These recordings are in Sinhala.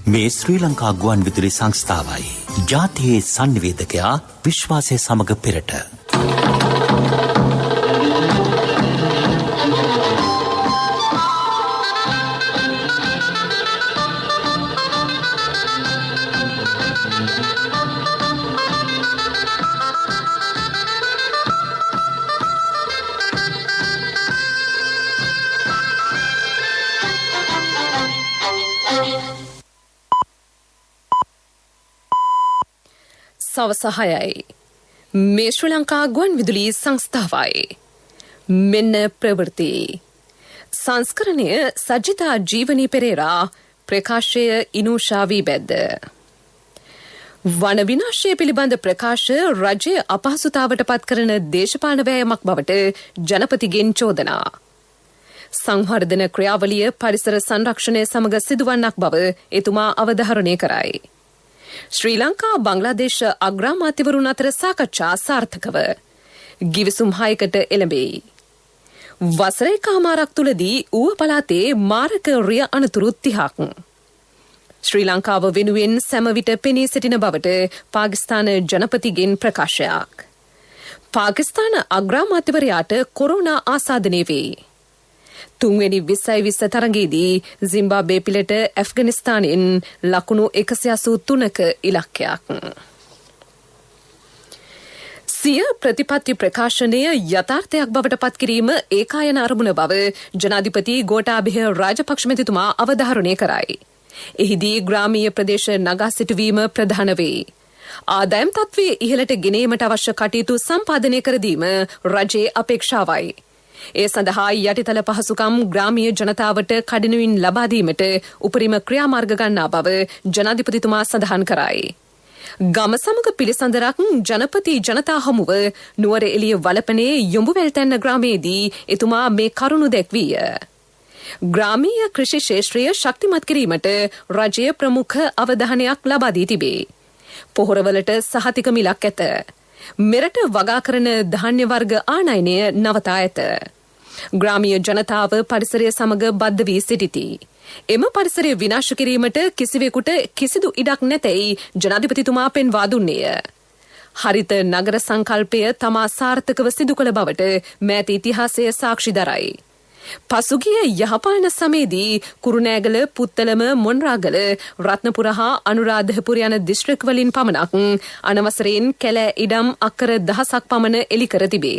මේ ශ්‍රී ලංකා ගුවන් විදුලි සංස්ථාවයි. ජාතියේ සංනිවේදකයා විශ්වාසය සමග පෙරට. සවස 6යි. මේ ශ්‍රී ලංකා ගුවන් විදුලි සංස්ථාවයි. මෙන්න ප්‍රවෘත්ති. සංස්කරණය සජිතා ජීවනී පෙරේරා, ප්‍රකාශය ඉනූෂා වීබැද්ද. වන විනාශය පිළිබඳ ප්‍රකාශ රජය අපහසුතාවට පත් කරන දේශපාලන වෑයමක් බවට ජනපතිගෙන් චෝදනා. සංවර්ධන ක්‍රියාවලිය පරිසර සංරක්ෂණය සමග සිදුවන්නක් බව එතුමා අවධාරණය කරයි. ශ්‍රී ලංකා බංග්ලාදේශ අග්‍රාමාත්‍යවරුන් අතර සාකච්ඡා සාර්ථකව ගිවිසුම් 6කට එළඹෙයි. වසර එකමාරක් තුලදී ඌව පළාතේ මාරක රිය අනතුරු 30ක්. ශ්‍රී ලංකාව වෙනුවෙන් සෑම විට පෙනී සිටින බවට පාකිස්තාන ජනපතිගෙන් ප්‍රකාශයක්. පාකිස්තාන අග්‍රාමාත්‍යවරයාට කොරෝනා ආසාදනය වේ. 3 වෙනි 2020 තරගයේදී සිම්බාබ්වේ පිළට ඇෆ්ගනිස්තානයෙන් ලකුණු 183ක ඉලක්කයක්. සිය ප්‍රතිපත්ති ප්‍රකාශනය යථාර්ථයක් බවට පත් කිරීම ඒකායන අරමුණ බව ජනාධිපති ගෝඨාභය රාජපක්ෂ මැතිතුමා අවධාරණය කරයි. එහිදී ග්‍රාමීය ප්‍රදේශ නගා සිටුවීම ප්‍රධාන වේ. ආදායම් තත්ත්වයේ ඉහළට ගෙනීමට අවශ්‍ය කටයුතු සම්පාදනය කර දීම රජයේ අපේක්ෂාවයි. ඒ සඳහා යටිතල පහසුකම් ග්‍රාමීය ජනතාවට කඩිනමින් ලබා දීමට උපරිම ක්‍රියාමාර්ග ගන්නා බව ජනාධිපතිතුමා සඳහන් කරයි. ගම සමග පිළිසඳරක් ජනපති ජනතා හමුව නුවර එළිය වලපනේ යොඹුවැල්තැන්න ග්‍රාමයේදී එතුමා මේ කරුණු දැක්වීය. ග්‍රාමීය කෘෂි ක්ෂේත්‍රය ශක්තිමත් කිරීමට රජය ප්‍රමුඛ අවධානයක් ලබා දී තිබේ. පොහොරවලට සහතික මිලක් ඇත. මෙරට වගා කරන ධාන්‍ය වර්ග ආනයනය නවතා ඇත. ග්‍රාමීය ජනතාව පරිසරය සමග බද්ධ වී සිටිති. එම පරිසරය විනාශ කිරීමට කිසිවෙකුට කිසිදු ඉඩක් නැතැයි ජනාධිපතිතුමා පෙන්වා දුන්නේය. හරිත නගර සංකල්පය තමා සාර්ථකව සිදු කළ බවට මෑත ඉතිහාසය සාක්ෂි දරයි. පසුගිය යහපාලන සමයේදී කුරුණෑගල, පුත්තලම, මොණරාගල, රත්නපුර හා අනුරාධපුර යන දිස්ත්‍රික් වලින් පමණක් අනවසරයෙන් කැලෑ ඉඩම් අක්කර 1000ක් පමණ එලි කර තිබේ.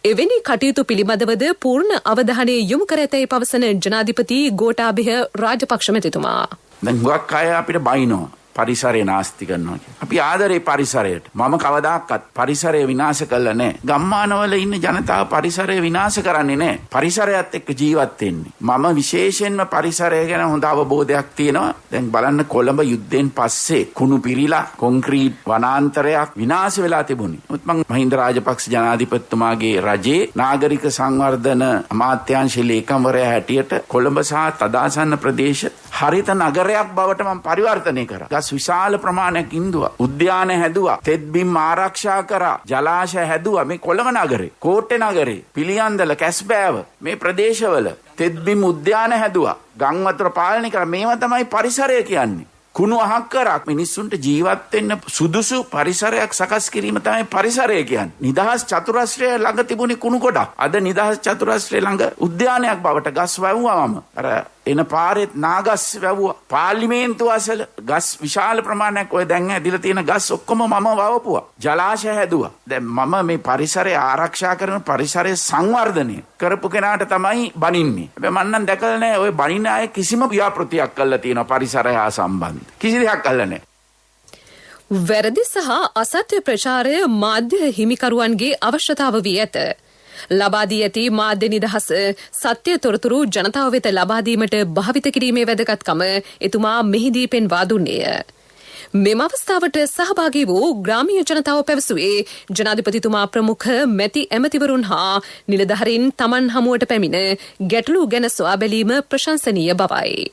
එවැනි කටයුතු පිළිබඳවද පූර්ණ අවධානය යොමු කර ඇතැයි පවසන ජනාධිපති ගෝඨාභය රාජපක්ෂ මැතිතුමා. දැන් හුඟක් අය අපිට බයිනවා පරිසරය නාස්ති කරනවා කියලා. අපි ආදරේ පරිසරයට. මම කවදාකවත් පරිසරය විනාශ කළා නැහැ. ගම්මානවල ඉන්න ජනතාව පරිසරය විනාශ කරන්නේ නැහැ. පරිසරයත් එක්ක ජීවත් වෙන්නේ. මම විශේෂයෙන්ම පරිසරය ගැන හොඳ අවබෝධයක් තියෙනවා. දැන් බලන්න කොළඹ යුද්ධයෙන් පස්සේ කුණු පිරීලා කොන්ක්‍රීට් වනාන්තරයක් විනාශ වෙලා තිබුණේ. මුත් මම මහින්ද රාජපක්ෂ ජනාධිපතිතුමාගේ රජයේ නාගරික සංවර්ධන අමාත්‍යාංශ ලේකම්වරයා හැටියට කොළඹ සහ තදාසන්න ප්‍රදේශ හරිත නගරයක් බවට මම පරිවර්තනය කරා. විශාල ප්‍රමාණයක් ඉන්දුවා. උද්‍යාන හැදුවා. තෙත්බිම් ආරක්ෂා කරා. ජලාශය හැදුවා. මේ කොළඹ නගරේ, කෝට්ටේ නගරේ, පිළියන්දල, කැස්බෑව මේ ප්‍රදේශවල තෙත්බිම් උද්‍යාන හැදුවා. ගම් වතුර පාලනය කරා. මේවා තමයි පරිසරය කියන්නේ. කුණු අහක් කරක් මිනිස්සුන්ට ජීවත් වෙන්න සුදුසු පරිසරයක් සකස් කිරීම තමයි පරිසරය කියන්නේ. නිදහස් චතුරස්‍රය ළඟ තිබුණේ කුණු ගොඩක්. අද නිදහස් චතුරස්‍රය ළඟ උද්‍යානයක් බවට ගස් වැවුවා මම. අර එන පාරෙත් නාගස් වැවුවා. පාර්ලිමේන්තුව අසල ගස් විශාල ප්‍රමාණයක් ඔය දැන් ඇදිලා තියෙන ගස් ඔක්කොම මම වවපුවා. ජලාශය හැදුවා. දැන් මම මේ පරිසරය ආරක්ෂා කරන පරිසරය සංවර්ධනය කරපු කෙනාට තමයි බනින්නේ. හැබැයි මම නම් දැකලා නැහැ ඔය බනින අය කිසිම ව්‍යාපෘතියක් කළා තියෙනවා පරිසරය හා සම්බන්ධ. කිසි දෙයක් කළා නැහැ. වැරදි සහ අසත්‍ය ප්‍රචාරය මාධ්‍ය හිමිකරුවන්ගේ අවශ්‍යතාව වී ඇත. ලබා දී ඇති මාධ්‍ය නිදහස සත්‍ය තොරතුරු ජනතාව වෙත ලබා දීමට භාවිත කිරීමේ වැදගත්කම එතුමා මෙහිදී පෙන්වා දුන්නේය. මෙම අවස්ථාවට සහභාගී වූ ග්‍රාමීය ජනතාව පැවසුවේ ජනාධිපතිතුමා ප්‍රමුඛ මැති ඇමතිවරුන් හා නිලධාරීන් තමන් හමුවට පැමිණ ගැටලු ගැන සොයා බැලීම ප්‍රශංසනීය බවයි.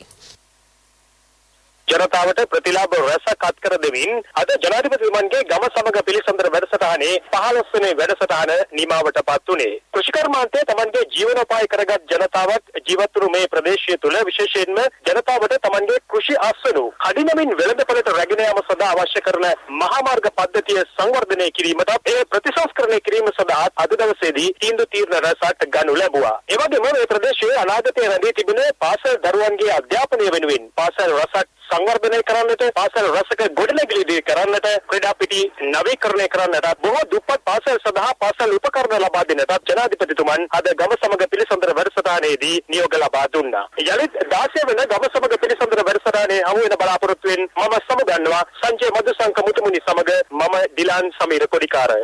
ජනතාවට ප්‍රතිලාභ රැසක් අත්කර දෙමින් අද ජනාධිපතිතුමන්ගේ ගම සමග පිළිසඳර වැඩසටහනේ 15 වෙනි වැඩසටහන නිමාවට පත් වුණේ. කෘෂිකර්මාන්තයේ තමන්ගේ ජීවනෝපාය කරගත් ජනතාවක් ජීවත් වුණු මේ ප්‍රදේශය තුළ විශේෂයෙන්ම ජනතාවට තමන්ගේ කෘෂි අස්වනු කඩිනමින් වෙළඳපළට රැගෙන යාම සඳහා අවශ්‍ය කරන මහා මාර්ග පද්ධතිය සංවර්ධනය කිරීමට ඒ ප්‍රතිසංස්කරණය කිරීම සඳහා අද දවසේදී තීන්දුව රැසක් ගනු ලැබුවා. ඒ වගේම මේ ප්‍රදේශයේ අනාගතයේ රැඳී තිබෙන පාසල් දරුවන්ගේ අධ්‍යාපනය වෙනුවෙන් පාසල් රසක් සංවර්ධනය කරන්නට, පාසල් රසක ගොඩනැගිලි කරන්නට, ක්‍රීඩා පිටි නවීකරණය කරන්නට, බොහෝ දුප්පත් පාසල් සඳහා පාසල් උපකරණ ලබා දෙන්නට ජනාධිපතිතුමන් අද ගම සමග පිළිසඳර වැඩසටහනේදී නියෝග ලබා දුන්නා. යලිත් 16 වෙනි ගම සමග පිළිසඳර වැඩසටහනේ හමු වෙන බලාපොරොත්තුවෙන් මම සමුගන්නවා සංජය මදුසංක මුතුමුනි සමග මම ඩිලාන් සමීර කොඩිකාර.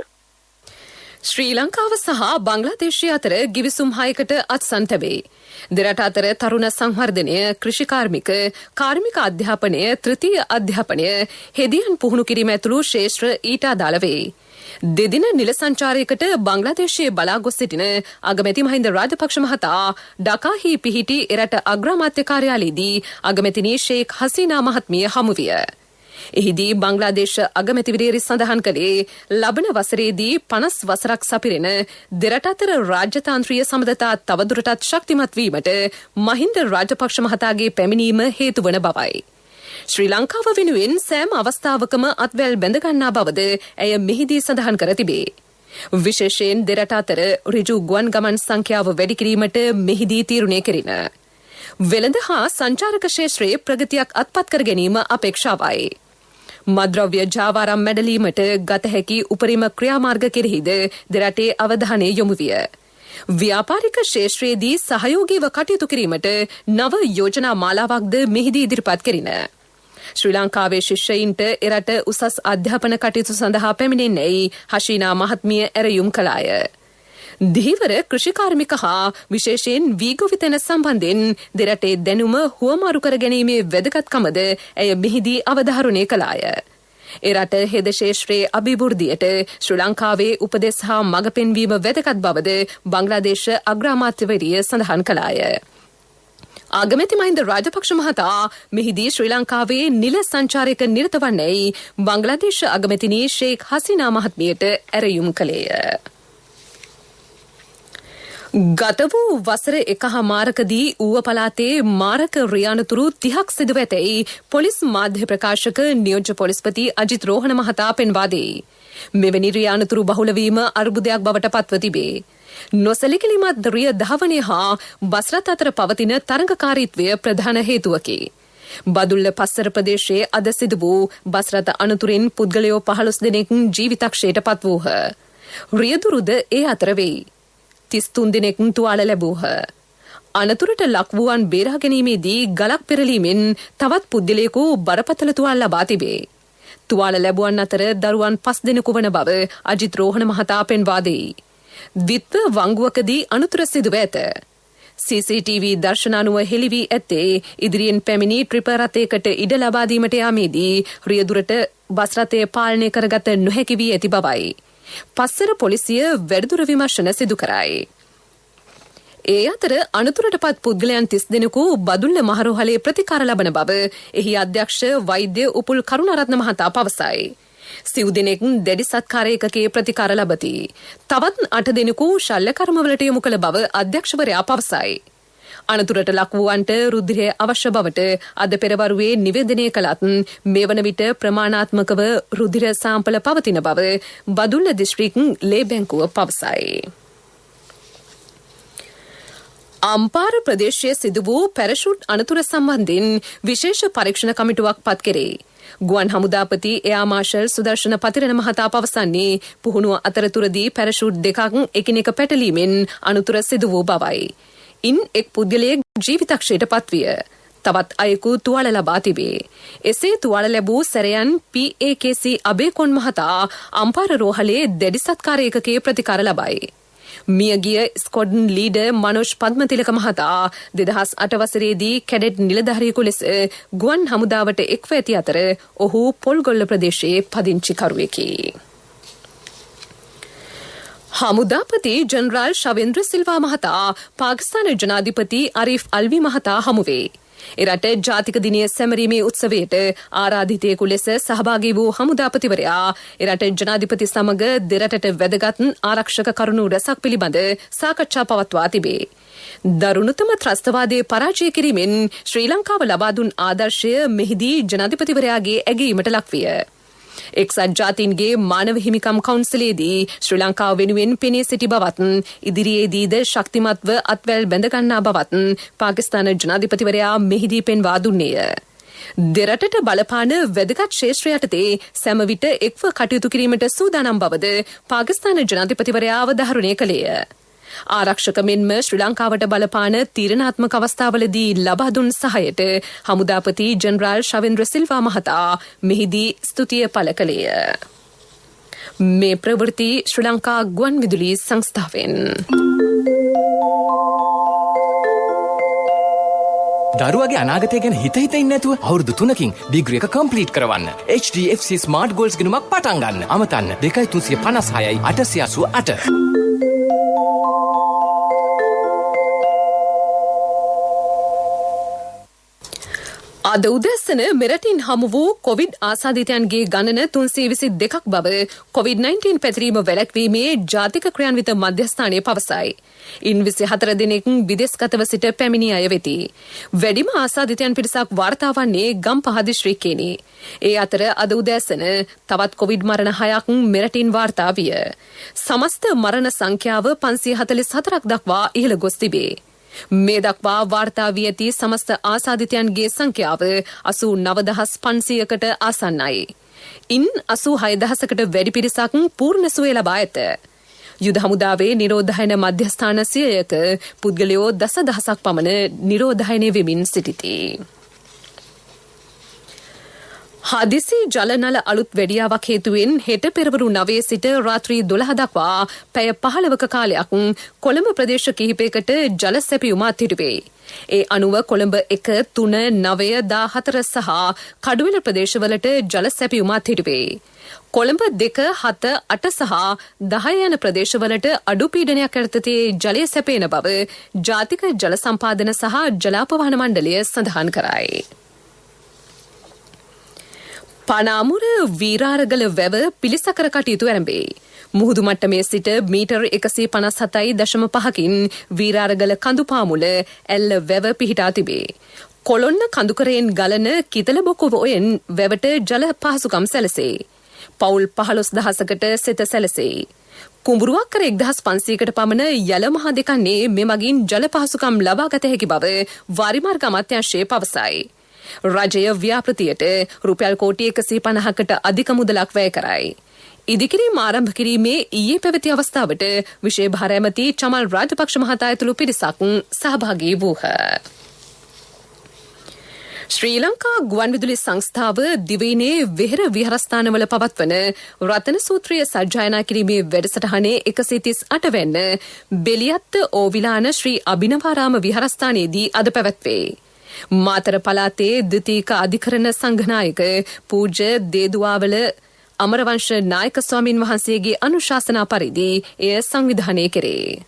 ශ්‍රී ලංකාව සහ බංග්ලාදේශය අතර ගිවිසුම් 6කට අත්සන් තැබේ. දෙරට අතර තරුණ සංවර්ධනය, කෘෂිකාර්මික, කාර්මික අධ්‍යාපනය, තෘතීය අධ්‍යාපනය, හෙදියන් පුහුණු කිරීම ඇතුළු ක්ෂේත්‍ර ඊට අදාළ වේ. දෙදින නිල සංචාරයකට බංග්ලාදේශයේ බලා ගොස් සිටින අගමැති මහින්ද රාජපක්ෂ මහතා ඩකාහි පිහිටි එරට අග්‍රාමාත්‍ය කාර්යාලයේදී අගමැතිනී ෂේක් හසීනා මහත්මිය හමු විය. එහිදී බංග්ලාදේශ අගමැතිවරයෙක් සඳහන් කළේ ලබන වසරේදී 50 වසරක් සපිරෙන දෙරට අතර රාජ්‍යතාන්ත්‍රීය සමගතා තවදුරටත් ශක්තිමත් වීමට මහින්ද රාජපක්ෂ මහතාගේ පැමිණීම හේතු වන බවයි. ශ්‍රී ලංකාව වෙනුවෙන් සෑම අවස්ථාවකම අත්වැල් බැඳ ගන්නා බවද ඇය මෙහිදී සඳහන් කර තිබේ. විශේෂයෙන් දෙරට අතර ඍජු ගුවන් ගමන් සංඛ්‍යාව වැඩි කිරීමට මෙහිදී තීරණය කෙරින. වෙළඳ හා සංචාරක ක්ෂේත්‍රයේ ප්‍රගතියක් අත්පත් කර ගැනීම අපේක්ෂාවයි. මද්‍රව්‍ය ජාවාරම් මැඩලීමට ගත හැකි උපරිම ක්‍රියාමාර්ග කෙරෙහිද දෙරටේ අවධානය යොමු විය. ව්‍යාපාරික ක්ෂේත්‍රයේදී සහයෝගීව කටයුතු කිරීමට නව යෝජනා මාලාවක්ද මෙහිදී ඉදිරිපත් කෙරින. ශ්‍රී ලංකාවේ ශිෂ්‍යයින්ට එරට උසස් අධ්‍යාපන කටයුතු සඳහා පැමිණෙන්නේයි හෂීනා මහත්මිය ඇරයුම් කළාය. ධීවර කෘෂිකාර්මික හා විශේෂයෙන් වීගොවිතැන සම්බන්ධයෙන් දෙරටේ දැනුම හුවමාරු කර ගැනීමේ වැදගත්කමද ඇය මෙහිදී අවධාරණය කළාය. එරට හෙද ශේෂ්ත්‍රයේ අභිවෘද්ධියට ශ්‍රී ලංකාවේ උපදෙස් හා මඟ පෙන්වීම වැදගත් බවද බංග්ලාදේශ අග්‍රාමාත්‍යවරිය සඳහන් කළාය. ආගමැති මහින්ද රාජපක්ෂ මහතා මෙහිදී ශ්‍රී ලංකාවේ නිල සංචාරයක නිරත වන්නේයි බංග්ලාදේශ අගමැතිනී ෂේක් හසීනා මහත්මියට ඇරයුම් කළේය. ගත වූ වසර 1.5කදී ඌව පළාතේ මාරක රියානතුරු 30ක් සිදුව ඇතැයි පොලිස් මාධ්‍ය ප්‍රකාශක නියෝජ්‍ය පොලිස්පති අජිත් රෝහණ මහතා පෙන්වා දෙයි. මෙවැනි රියානතුරු බහුල වීම අර්බුදයක් බවට පත්ව තිබේ. නොසැලකිලිමත් රිය ධාවනය හා බස්රත් අතර පවතින තරඟකාරීත්වය ප්‍රධාන හේතුවකි. බදුල්ල පස්සර ප්‍රදේශයේ අද සිදු වූ බස්රත අනතුරින් පුද්ගලයෝ 15 දෙනෙක් ජීවිතක්ෂයට පත් වූහ. රියදුරුද ඒ අතර වෙයි. 33 දෙනෙක් තුවාල ලැබූහ. අනතුරට ලක් වූවන් බේරා ගැනීමේදී ගලක් පෙරලීමෙන් තවත් පුද්ගලයෙකු බරපතල තුවාල ලබා තිබේ. තුවාල ලැබුවන් අතර දරුවන් 5 දෙනෙකු වන බව අජිත් රෝහණ මහතා පෙන්වා දෙයි. ද්විත්ව වංගුවකදී අනතුර සිදුව ඇත. CCTV දර්ශන අනුව හෙළි වී ඇත්තේ ඉදිරියෙන් පැමිණි ට්‍රිපර් රථයකට ඉඩ ලබා දීමට යාමේදී රියදුරට බස් රථය පාලනය කරගත නොහැකි වී ඇති බවයි. පස්සර පොලිසිය වැඩිදුර විමර්ශන සිදු කරයි. ඒ අතර අනතුරටපත් පුද්ගලයන් 30 දෙනෙකු බදුල්ල මහරෝහලේ ප්‍රතිකාර ලබන බව එහි අධ්‍යක්ෂ වෛද්‍ය උපුල් කරුණාරත්න මහතා පවසයි. සිව් දෙනෙක් දැඩි සත්කාර ඒකකයේ ප්‍රතිකාර ලබති. තවත් 8 දෙනෙකු ශල්‍ය කර්මවලට යොමු කළ බව අධ්‍යක්ෂවරයා පවසයි. අනතුරට ලක් වූවන්ට රුධිරය අවශ්‍ය බවට අද පෙරවරුවේ නිවේදනය කළත් මේ වන විට ප්‍රමාණාත්මකව රුධිර සාම්පල පවතින බව බදුල්ල දිස්ත්‍රික් ලේ බැංකුව පවසයි. අම්පාර ප්‍රදේශයේ සිදු වූ පැරෂූට් අනතුර සම්බන්ධයෙන් විශේෂ පරීක්ෂණ කමිටුවක් පත් කෙරේ. ගුවන් හමුදාපති එයා මාර්ෂල් සුදර්ශන පතිරණ මහතා පවසන්නේ පුහුණුව අතරතුරදී පැරෂූට් දෙකක් එකිනෙක පැටලීමෙන් අනතුර සිදු වූ බවයි. ඉන් එක් පුද්ගලයෙක් ජීවිතක්ෂයට පත්විය. තවත් අයෙකු තුවාල ලබා තිබේ. එසේ තුවාල ලැබූ සැරයන් PAKC අබේකොන් මහතා අම්පාර රෝහලේ දැඩි සත්කාර ඒකකයේ ප්‍රතිකාර ලබයි. මියගිය ස්කොඩ්න් ලීඩර් මනෝජ් පද්මතිලක මහතා 2008 වසරේදී කැඩෙට් නිලධාරියෙකු ලෙස ගුවන් හමුදාවට එක්ව ඇති අතර ඔහු පොල්ගොල්ල ප්‍රදේශයේ පදිංචිකරුවෙකි. හමුදාපති ජනරාල් ශවේන්ද්‍ර සිල්වා මහතා පාකිස්තාන ජනාධිපති අරිෆ් අල්වි මහතා හමුවේ. එරට ජාතික දිනය සැමරීමේ උත්සවයට ආරාධිතයෙකු ලෙස සහභාගී වූ හමුදාපතිවරයා එරට ජනාධිපති සමග දෙරටට වැදගත් ආරක්ෂක කරුණු රැසක් පිළිබඳ සාකච්ඡා පවත්වා තිබේ. දරුණුතම ත්‍රස්තවාදයේ පරාජය කිරීමෙන් ශ්‍රී ලංකාව ලබා දුන් ආදර්ශය මෙහිදී ජනාධිපතිවරයාගේ ඇගීමට ලක්විය. එක්සත් ජාතීන්ගේ මානව හිමිකම් කවුන්සිලේදී ශ්‍රී ලංකාව වෙනුවෙන් පෙනී සිටි බවත් ඉදිරියේදීද ශක්තිමත්ව අත්වැල් බැඳගන්නා බවත් පාකිස්තාන ජනාධිපතිවරයා මෙහිදී පෙන්වා දුන්නේය. දෙරටට බලපාන වැදගත් ක්ෂේත්‍ර යටතේ සෑම විට එක්ව කටයුතු කිරීමට සූදානම් බවද පාකිස්තාන ජනාධිපතිවරයා අවධාරණය කළේය. ආරක්ෂක මෙන්ම ශ්‍රී ලංකාවට බලපාන තීරණාත්මක අවස්ථාවලදී ලබා දුන් සහයට හමුදාපති ජෙනරාල් ශවෙන්ද්‍ර සිල්වා මහතා මෙහිදී ස්තුතිය පළ කළේය. මේ ප්‍රවෘත්ති ශ්‍රී ලංකා ගුවන් විදුලි සංස්ථාවෙන්. දරුවගේ අනාගතය ගැන හිත ඉන්නේ නැතුව අවුරුදු 3කින් ඩිග්‍රී එක කම්ප්ලීට් කරවන්න. HDFC Smart Goals ගිණුමක් පටන් ගන්න. අමතන්න 2356 888. අද උදැසන මෙරටින් හමු වූ කොවිඩ් ආසාදිතයන්ගේ ගණන 322ක් බව කොවිඩ්-19 පැතිරීම වැළැක්වීමේ ජාතික ක්‍රියාන්විත මධ්‍යස්ථානය පවසයි. ඉන් 24 දෙනෙක් විදේශගතව සිට පැමිණි අය වෙති. වැඩිම ආසාදිතයන් පිරිසක් වාර්තා වන්නේ ගම්පහ දිස්ත්‍රික්කයෙනි. ඒ අතර අද උදැසන තවත් කොවිඩ් මරණ 6ක් මෙරටින් වාර්තා විය. සමස්ත මරණ සංඛ්‍යාව 544ක් දක්වා ඉහළ ගොස් තිබේ. මේ දක්වා වාර්තා වී ඇති සමස්ත ආසාදිතයන්ගේ සංඛ්‍යාව 89500කට ආසන්නයි. ඉන් 86000කට වැඩි පිරිසක් පූර්ණ සුවය ලබා ඇත. යුද හමුදාවේ නිරෝධායන මධ්‍යස්ථාන 100ක පුද්ගලයෝ දසදහසක් පමණ නිරෝධායනය වෙමින් සිටිති. හදිසි ජලනල අලුත් වැඩියාවක් හේතුවෙන් හෙට පෙරවරු 9 සිට රාත්‍රී 12 දක්වා පැය 15ක කාලයක් කොළඹ ප්‍රදේශ කිහිපයකට ජල සැපයුම අත්හිටුවේ. ඒ අනුව කොළඹ 1, 3, 9, 14 සහ කඩුවෙල ප්‍රදේශවලට ජල සැපයුම අත්හිටුවේ. කොළඹ 2, 7, 8 සහ 10 යන ප්‍රදේශවලට අඩු පීඩනයක් යටතේ ජලය සැපේන බව ජාතික ජල සම්පාදන සහ ජලාපවාහන මණ්ඩලය සඳහන් කරයි. පනාමුර වීරාරගල වැව පිළිසකර කටයුතු ආරම්භේ. මුහුදු මට්ටමේ සිට මීටර් 157.5කින් වීරාරගල කඳුපාමුල ඇල්ල වැව පිහිටා තිබේ. කොළොන්න කඳුකරයෙන් ගලන කිතලබොකුව ඔයෙන් වැවට ජල පහසුකම් සැලසේ. පවුල් 15000කට සෙත සැලසේ. කුඹුරුවක්කර 1500කට පමණ යල මහා දෙකන්නේ මෙමගින් ජල පහසුකම් ලබා ගත හැකි බව වාරිමාර්ග අමාත්‍යාංශය පවසයි. රජය ව්‍යාපෘතියට රුපියල් කෝටි 150කට අධික මුදලක් වැය කරයි. ඉදිකිරීම ආරම්භ කිරීමේ ඊයේ පැවති අවස්ථාවට විශේෂ භාර ඇමති චමල් රාජපක්ෂ මහතා ඇතුළු පිරිසක් සහභාගී වූහ. ශ්‍රී ලංකා ගුවන් විදුලි සංස්ථාව දිවයිනේ වෙහෙර විහාරස්ථානවල පවත්වන රතන සූත්‍රය සජ්ජායනා කිරීමේ වැඩසටහනේ 138 වැන්න බෙලියත්ත ඕවිලාන ශ්‍රී අභිනවාරාම විහාරස්ථානයේදී අද පැවැත්වේ. මාතර පළාතේ ද්විතීක අධිකරණ සංඝනායක පූජ්‍ය දේදුවාවල අමරවංශ නායක ස්වාමින් වහන්සේගේ අනුශාසනා පරිදි එය සංවිධානය කෙරේ.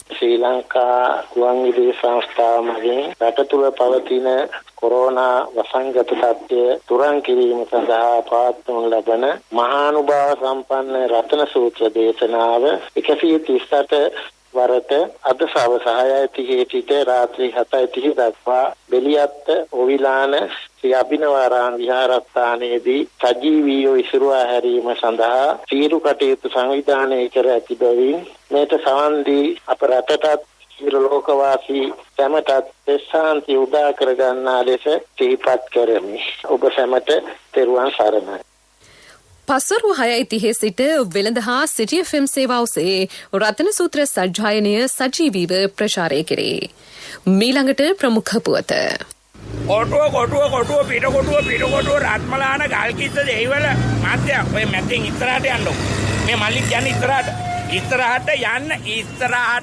ශ්‍රී ලංකා ගුවන් විදුලි සංස්ථාව මගින් රට තුළ පවතින කොරෝනා වසංගත තත්ත්වය තුරන් කිරීම සඳහා පවත්වනු ලබන මහානුභාව සම්පන්න රතන සූත්‍ර දේශනාව 138 වරට අද සවස 6:30 සිට රාත්‍රී 7:30 දක්වා බෙලියත්ත ඔවිලාන ශ්‍රී අභිනවාරාම විහාරස්ථානයේදී සජීවීව ඉසිරුවා හැරීම සඳහා සීරු කටයුතු සංවිධානය කර ඇති බැවින් මේට සවන් දී අප රටටත් ලෝකවාසී සැමටත් ශාන්තිය උදා කර ගන්නා ලෙස සිහිපත් කරමි. ඔබ සැමට තෙරුවන් සරණයි. පස්වරු 6:30 සිට වෙළඳ හා සිටි FM සේවා ඔස්සේ රතන සූත්‍ර සජ්ජායනය සජීවීව ප්‍රචාරය කෙරේ. මීළඟට ප්‍රමුඛ පුවත. කොටුව පිට රත්මලාන ගල්කිස්ස දෙහිවල මාත්‍ය ඔය මැදින් ඉස්සරහට යන්නකො. මේ මල්ලි කියන්නේ ඉස්සරහට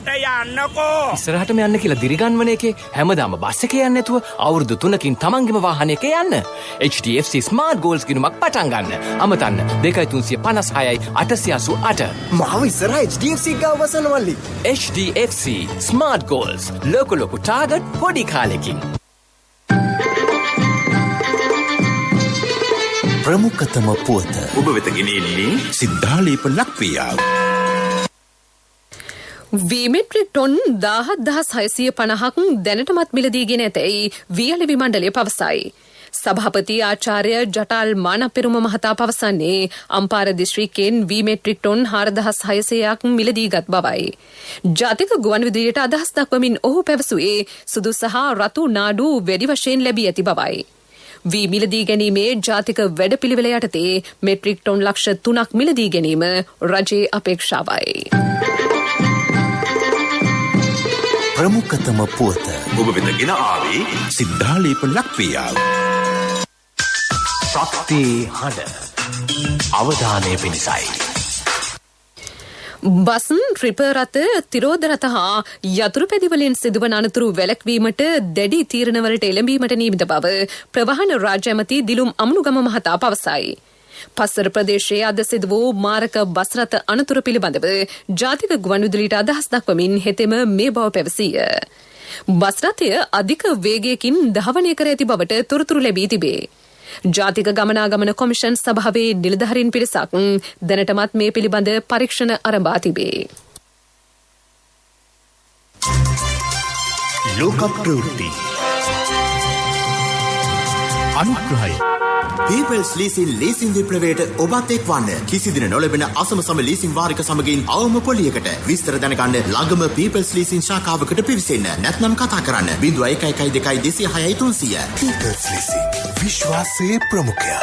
යන්නකෝ. ඉස්සරහටම යන්න කියලා දිරිගන්වන එකේ හැමදාම බස් එකේ යන්නේ නැතුව අවුරුදු 3කින් තමන්ගේම වාහනයක යන්න. HDFC Smart Goals ගිණුමක් පටන් ගන්න. අමතන්න 2356 888. මාව ඉස්සරහ HDFC ගාව වසනවල්ලි. HDFC Smart Goals ලොකු ටාගට් පොඩි කාලෙකින්. ප්‍රමුඛතම පුවත ඔබ වෙත ගෙනෙන්නේ සිද්ධාලේප ලක්පියා. වීමෙට්‍රික් ටොන් 17,650ක් දැනටමත් මිලදීගෙන ඇතැයි වියලි විමණ්ඩලය පවසයි. සභාපති ආචාර්ය ජටාල් මානපෙරුම මහතා පවසන්නේ අම්පාර දිස්ත්‍රික්කයෙන් වීමෙට්‍රික් ටොන් 4,600ක් මිලදීගත් බවයි. ජාතික ගුවන් විදුලියට අදහස් දක්වමින් ඔහු පැවසුවේ සුදු සහ රතු නාඩු වැඩි වශයෙන් ලැබී ඇති බවයි. වී මිලදී ගැනීමේ ජාතික වැඩපිළිවෙල යටතේ මෙට්‍රික් ටොන් ලක්ෂ 3ක් මිලදී ගැනීම රජයේ අපේක්ෂාවයි. ප්‍රමුඛතම පුවත ඔබ වෙත ගෙන ආවේ සිද්ධාලේප ලක්පියා. ශක්තියේ හඬ අවධානය පිණිසයි. බස්න් රිපර් රථ තිරෝධ රථ හා යතුරු පැදිවලින් සිදුවන අනතුරු වැළැක්වීමට දැඩි තීරණවලට එළඹීමට නියමිත බව ප්‍රවාහන රාජ්‍ය ඇමති දිලුම් අමුණුගම මහතා පවසයි. පස්සර ප්‍රදේශයේ අද සිදු වූ මාරක බස් රථ අනතුර පිළිබඳව ජාතික ගුවන් විදුලියට අදහස් දක්වමින් හෙතෙම මේ බව පැවසීය. බස් රථය අධික වේගයකින් ධාවනය කර ඇති බවට තොරතුරු ලැබී තිබේ. ජාතික ගමනාගමන කොමිෂන් සභාවේ නිලධාරීන් පිරිසක් දැනටමත් මේ පිළිබඳ පරීක්ෂණ ආරම්භ තිබේ. ලෝක ප්‍රවෘත්ති අනුග්‍රහය People's Leasing ලීසින් විප්ලවයට ඔබත් එක්වන්න. කිසිදින නොලැබෙන අසම සම ලීසින් වාරික සමගින් අවම පොලියකට විස්තර දැනගන්න ළඟම People's Leasing ශාඛාවකට පිවිසෙන්න. නැත්නම් කතා කරන්න 0112 206 People's Leasing විශ්වාසයේ ප්‍රමුඛයා.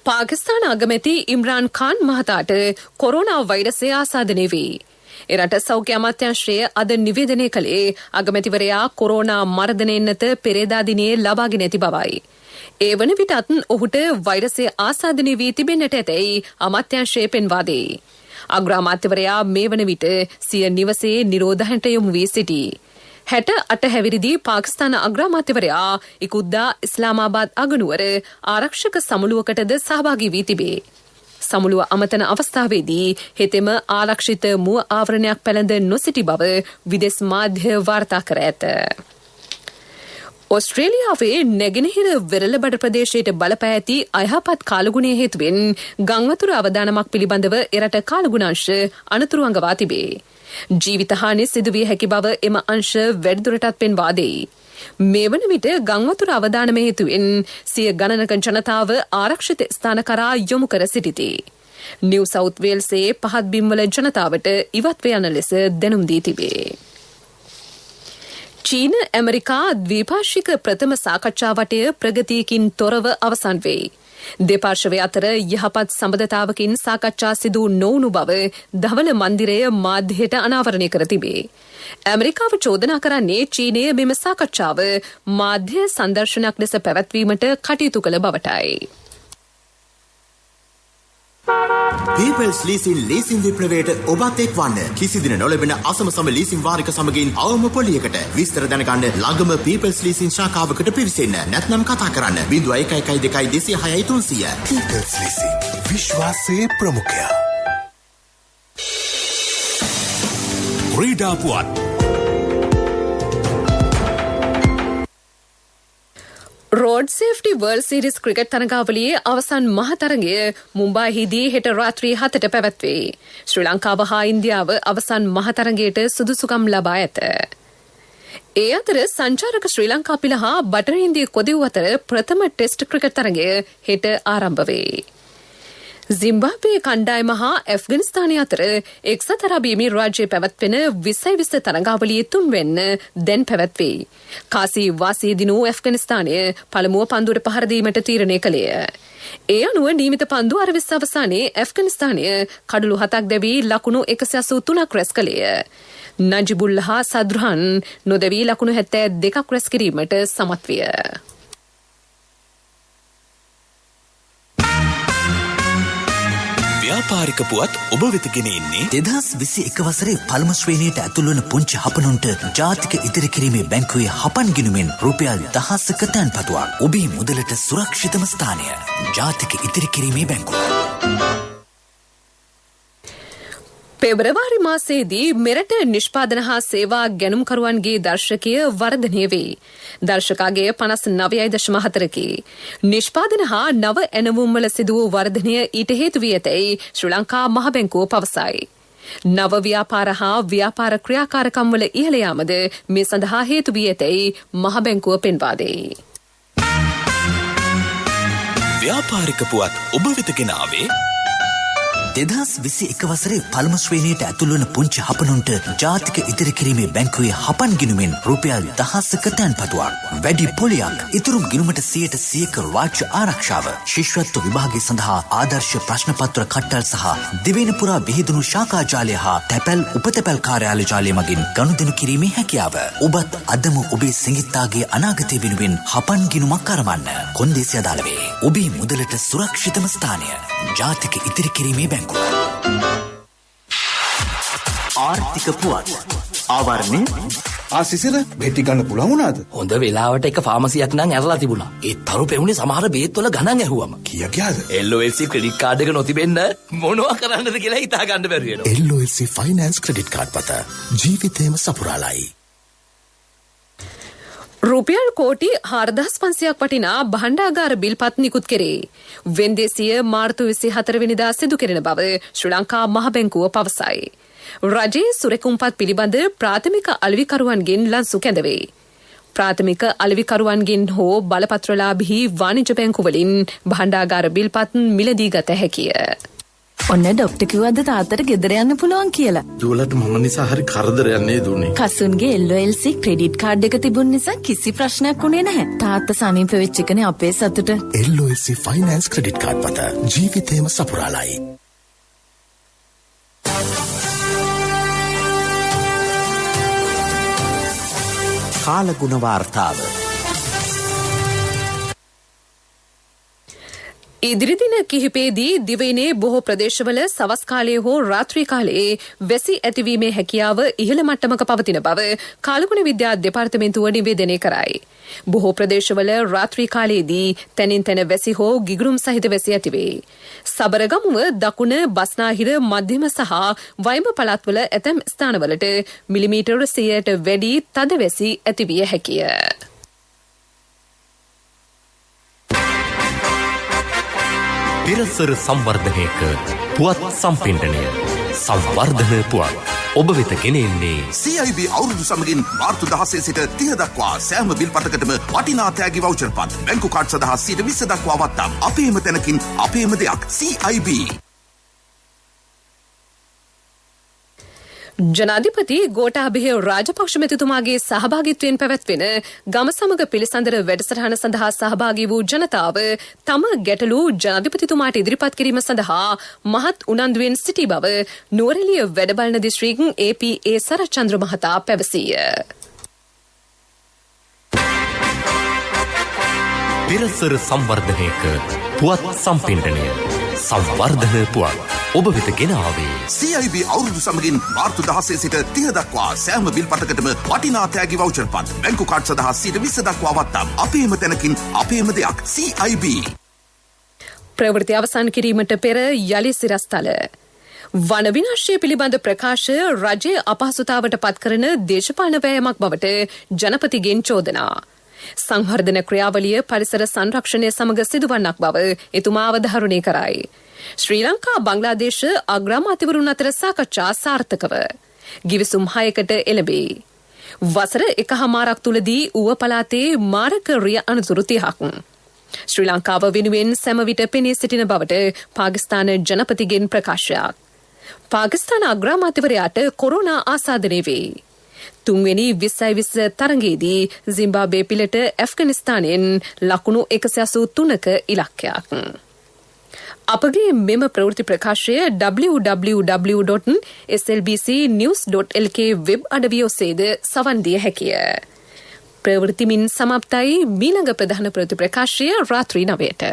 පාකිස්තාන අගමැති ඉම්රාන් ખાન මහතාට කොරෝනා වෛරසය ආසාදනය වී. එරට සෞඛ්‍ය අමාත්‍යාංශය අද නිවේදනය කළේ අගමැතිවරයා කොරෝනා මර්ධනයෙන් නැත පෙරේදා දිනේ ලබාගෙන ඇති බවයි. ඒ වන විටත් ඔහුට වෛරසය ආසාදනය වී තිබෙන්නට ඇතැයි අමාත්‍යාංශය පෙන්වා දෙයි. අග්‍රාමාත්‍යවරයා මේ වන විට සිය නිවසේ නිරෝධයන්ට යොමු වී සිටී. 68 හැවිරිදි පාකිස්තාන අග්‍රාමාත්‍යවරයා ඉකුද්දා ඉස්ලාමාබාද් අගනුවර ආරක්ෂක සමුළුවකටද සහභාගී වී තිබේ. සමුළුව අමතන අවස්ථාවේදී හෙතෙම ආරක්ෂිත මුව ආවරණයක් පැළඳ නොසිටි බව විදෙස් මාධ්‍ය වාර්තා කර ඇත. ඔස්ට්‍රේලියාවේ නැගෙනහිර වෙරළබඩ ප්‍රදේශයට බලපෑ ඇති අයහපත් කාලගුණය හේතුවෙන් ගංවතුර අවදානමක් පිළිබඳව එරට කාලගුණාංශ අනතුරු අඟවා තිබේ. ජීවිතහානි සිදුවිය හැකි බව එම අංශ වැඩිදුරටත් පෙන්වා දෙයි. මේ වන විට ගංවතුර අවදානම හේතුවෙන් සිය ගණනක ජනතාව ආරක්ෂිත ස්ථාන කරා යොමු කර සිටිති. නිව් සවුත් වේල්සේ පහත් බිම්වල ජනතාවට ඉවත්ව යන ලෙස දැනුම් දී තිබේ. චීන ඇමරිකා ද්විපාර්ශ්වික ප්‍රථම සාකච්ඡා වටය ප්‍රගතියකින් තොරව අවසන් වෙයි. දෙපාර්ශ්වය අතර යහපත් සම්බන්ධතාවකින් සාකච්ඡා සිදු නොවුණු බව දවල මන්දිරය මාධ්‍යයට අනාවරණය කර තිබේ. ඇමරිකාව චෝදනා කරන්නේ චීනය මෙම සාකච්ඡාව මාධ්‍ය සංදර්ශනයක් ලෙස පැවැත්වීමට කටයුතු කළ බවටයි. People's Leasing ලීසින් විප්ලවයට ඔබත් එක්වන්න. කිසිදින නොලැබෙන අසම සම ලීසින් වාරික සමගින් අවම පොලියකට විස්තර දැනගන්න ළඟම People's Leasing ශාඛාවකට පිවිසෙන්න. නැත්නම් කතා කරන්න 0112 206 People's Leasing විශ්වාසයේ ප්‍රමුඛයා. ක්‍රීඩා පුවත් road safety world series cricket තරගාවලියේ අවසන් මහතරගය මුම්බායිහිදී හෙට රාත්‍රී 7ට පැවැත්වේ. ශ්‍රී ලංකාව හා ඉන්දියාව අවසන් මහතරගයට සුදුසුකම් ලබා ඇත. ඒ අතර සංචාරක ශ්‍රී ලංකා පිළ හා බටහිර ඉන්දිය කොදිව් අතර ප්‍රථම ටෙස්ට් ක්‍රිකට් තරගය හෙට ආරම්භ වේ. සිම්බාබ්වේ කණ්ඩායම හා ඇෆ්ගනිස්තානය අතර එක්සත් අරාබි එමිරාජ්‍යයේ පැවැත්වෙන 20 තරගාවලියේ තුන්වෙන්න දැන් පැවැත්වේ. කාසි වාසී දිනු ඇෆ්ගනිස්තානය පළමුව පන්දුවට පහර දීමට තීරණය කළේය. ඒ අනුව නියමිත පන්දු 20 අවසානයේ ඇෆ්ගනිස්තානය කඩලු 7ක් දැවී ලකුණු 183ක් රැස් කළේය. නජිබුල්ලා හා සද්රුහන් නොදැවී ලකුණු 72ක් රැස් කිරීමට සමත් විය. ව්‍යාපාරික පුවත් ඔබ වෙත ගෙන එන්නේ 2021 වසරේ පළමු ශ්‍රේණියට ඇතුළු වන පුංචි හපනුන්ට ජාතික ඉදිරි කිරීමේ බැංකුවේ හපන් ගිණුමෙන් රුපියල් 1000ක තැන්පතුවක්. ඔබේ මුදලට සුරක්ෂිතම ස්ථානය ජාතික ඉදිරි කිරීමේ බැංකුව. පෙබරවාරි මාසයේදී මෙරට නිෂ්පාදන හා සේවා ගැනුම්කරුවන්ගේ දර්ශකය වර්ධනය වේ. දර්ශකගේ 59.4කි. නිෂ්පාදන හා නව ඇනවුම්වල සිදු වූ වර්ධනය ඊට හේතු වී ඇතැයි ශ්‍රී ලංකා මහ බැංකුව පවසයි. නව ව්‍යාපාර හා ව්‍යාපාර ක්‍රියාකාරකම්වල ඉහළ යාමද මේ සඳහා හේතු වී ඇතැයි මහ බැංකුව පෙන්වා දෙයි. ව්‍යාපාරික පුවත් ඔබ වෙත ගෙනාවේ 2021 වසරේ පළමු ශ්‍රේණියට ඇතුළු වන පුංචි හපනුන්ට ජාතික ඉදිරි කිරීමේ බැංකුවේ හපන් ගිණුමෙන් රුපියල් 1000ක තැන්පතුවක්. වැඩි පොලියක්, ඉතුරු ගිණුමට 100% රාජ්‍ය ආරක්ෂාව, ශිෂ්‍යත්ව විභාගය සඳහා ආදර්ශ ප්‍රශ්න පත්‍ර කට්ටල් සහ දිවයින පුරා විහිදුණු ශාඛා ජාලය හා තැපැල් උපතැපැල් කාර්යාල ජාලය මගින් ගනුදෙනු කිරීමේ හැකියාව. ඔබත් අදම ඔබේ සිඟිත්තාගේ අනාගතය වෙනුවෙන් හපන් ගිණුමක් අරවන්න. කොන්දේසි අදාළ වේ. ඔබේ මුදලට සුරක්ෂිතම ස්ථානය ජාතික ඉදිරි කිරීමේ බැංකුව. ආර්ථික පුවත් ආවරණය ආසිසිල බෙටි ගන්න පුළුවන් වුණාද? හොඳ වෙලාවට එක ෆාමසියක් නම් ඇරලා තිබුණා. ඒ තරු පෙවුනේ සමහර බේත් වල ගණන් ඇහුවම. කීයක් යාද? LOLC ක්‍රෙඩිට් කාඩ් එක නොතිබෙන්න මොනවා කරන්නද කියලා හිතා ගන්න බැරි වෙනවා. LOLC ෆයිනෑන්ස් ක්‍රෙඩිට් කාඩ් පත ජීවිතේම සපුරාලයි. රුපියල් කෝටි 4500ක් වටිනා භණ්ඩාගාර බිල්පත් නිකුත් කෙරේ. වෙන්දේසිය මාර්තු 24 වෙනිදා සිදු කෙරෙන බව ශ්‍රී ලංකා මහ බැංකුව පවසයි. රජයේ සුරකුම්පත් පිළිබඳ ප්‍රාථමික අලෙවිකරුවන්ගෙන් ලන්සු කැඳවේ. ප්‍රාථමික අලෙවිකරුවන්ගෙන් හෝ බලපත්‍රලාභී වාණිජ බැංකුවලින් භණ්ඩාගාර බිල්පත් මිලදී ගත හැකිය. ඔන්න ඩොක්ටර් කිව්වද තාත්තට ගෙදර යන්න පුළුවන් කියලා. දුවලට මම නිසා හරි කරදරයක් නේද උනේ. කසුන්ගේ LOLC ක්‍රෙඩිට් කාඩ් එක තිබුණ නිසා කිසි ප්‍රශ්නයක් උනේ නැහැ. තාත්තා සනීප වෙච්ච එකනේ අපේ සතුට. LOLC ෆයිනෑන්ස් ක්‍රෙඩිට් කාඩ් පත ජීවිතේම සපුරාලයි. කාලගුණ වාර්තාව. ඉදිරි දින කිහිපයේදී දිවයිනේ බොහෝ ප්‍රදේශවල සවස් කාලයේ හෝ රාත්‍රී කාලයේ වැසි ඇතිවීමේ හැකියාව ඉහළ මට්ටමක පවතින බව කාලගුණ විද්‍යා දෙපාර්තමේන්තුව නිවේදනය කරයි. බොහෝ ප්‍රදේශවල රාත්‍රී කාලයේදී තැනින් තැන වැසි හෝ ගිගුරුම් සහිත වැසි ඇතිවේ. සබරගමුව දකුණ බස්නාහිර මධ්‍යම සහ වයිඹ පළාත්වල ඇතැම් ස්ථානවලට මිලිමීටර් 100ට වැඩි තද වැසි ඇතිවිය හැකිය. පිරසර සංවර්ධනයක පුවත් සම්පින්ඩනය සංවර්ධන පුවත් ඔබ වෙත ගෙනෙන්නේ CIB අවුරුදු සමගින් මාර්තු 16 සිට 30 දක්වා සෑම බිල්පතකටම වටිනා තෑගි වවුචර් පත් බැංකු කාඩ් සඳහා 20% දක්වා වත්නම් අපේම තැනකින් අපේම දෙයක් CIB. ජනාධිපති ගෝඨාභය රාජපක්ෂ මැතිතුමාගේ සහභාගීත්වයෙන් පැවැත්වෙන ගම සමග පිළිසඳර වැඩසටහන සඳහා සහභාගී වූ ජනතාව තම ගැටලු ජනාධිපතිතුමාට ඉදිරිපත් කිරීම සඳහා මහත් උනන්දුවෙන් සිටි බව නුවරඑළිය වැඩබලන දිස්ත්‍රික් APA සරච්චන්ද්‍ර මහතා පැවසීය. පිරසර සංවර්ධනයක පුවත් සම්පින්ඩනය සංවර්ධන පුවත් ඔබ වෙත ගෙන ආවේ CIB අවුරුදු සමගින් මාර්තු 16 සිට 30 දක්වා සෑම බිල්පතකටම වටිනා තෑගි වවුචර් පත් බැංකු කාඩ් සඳහා 20% දක්වා වත්නම් අපේම තැනකින් අපේම දෙයක් CIB. ප්‍රවෘත්ති අවසන් කිරීමට පෙර යලි සිරස්තල වන විනාශය පිළිබඳ ප්‍රකාශය රජයේ අපහසුතාවට පත් කරන දේශපාලන වෑයමක් බවට ජනපතිගෙන් චෝදනා. සංවර්ධන ක්‍රියාවලිය පරිසර සංරක්ෂණය සමග සිදුවන්නක් බව එතුමා අවධාරණය කරයි. ශ්‍රී ලංකා බංග්ලාදේශ අග්‍රාමාත්‍යවරුන් අතර සාකච්ඡා සාර්ථකව ගිවිසුම් 6කට එළඹේ. වසර 1.5ක් තුලදී ඌව පළාතේ මාරක රිය අනතුරු 30ක් ශ්‍රී ලංකාව වෙනුවෙන් සෑම විට පෙනී සිටින බවට පාකිස්තාන ජනපතිගෙන් ප්‍රකාශයක්. පාකිස්තාන අග්‍රාමාත්‍යවරයාට කොරෝනා ආසාදනය වේ. 3වෙනි 2020 තරඟයේදී සිම්බාබ්වේ පිළට ඇෆ්ගනිස්තානයෙන් ලකුණු 183ක ඉලක්කයක්. අපගේ මෙම ප්‍රවෘත්ති ප්‍රකාශය www.slbcnews.lk වෙබ් අඩවිය ඔස්සේද සවන් දිය හැකිය. ප්‍රවෘත්තිමින් සමාප්තයි මීළඟ ප්‍රධාන ප්‍රවෘත්ති ප්‍රකාශය රාත්‍රී 9ට.